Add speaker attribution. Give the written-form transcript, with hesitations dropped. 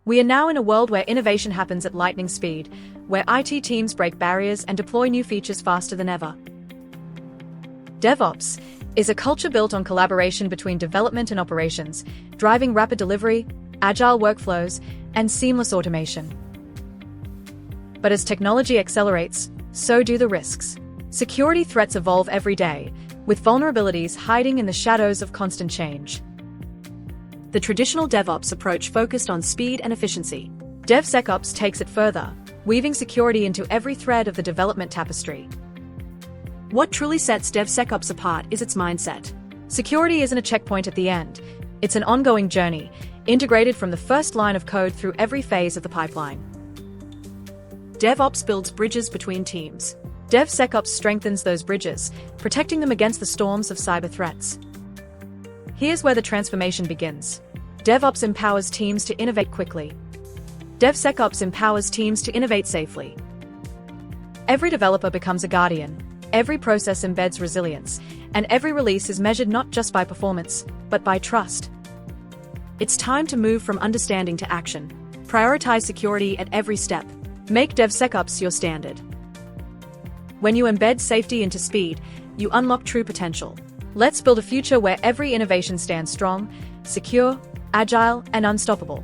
Speaker 1: We are now in a world where innovation happens at lightning speed, where IT teams break barriers and deploy new features faster than ever. DevOps is a culture built on collaboration between development and operations, driving rapid delivery, agile workflows, and seamless automation. But as technology accelerates, so do the risks. Security threats evolve every day, with vulnerabilities hiding in the shadows of constant change. The traditional DevOps approach focused on speed and efficiency. DevSecOps takes it further, weaving security into every thread of the development tapestry. What truly sets DevSecOps apart is its mindset. Security isn't a checkpoint at the end. It's an ongoing journey, integrated from the first line of code through every phase of the pipeline. DevOps builds bridges between teams. DevSecOps strengthens those bridges, protecting them against the storms of cyber threats. Here's where the transformation begins. DevOps empowers teams to innovate quickly. DevSecOps empowers teams to innovate safely. Every developer becomes a guardian, every process embeds resilience, and every release is measured not just by performance, but by trust. It's time to move from understanding to action. Prioritize security at every step. Make DevSecOps your standard. When you embed safety into speed, you unlock true potential. Let's build a future where every innovation stands strong, secure, agile, and unstoppable.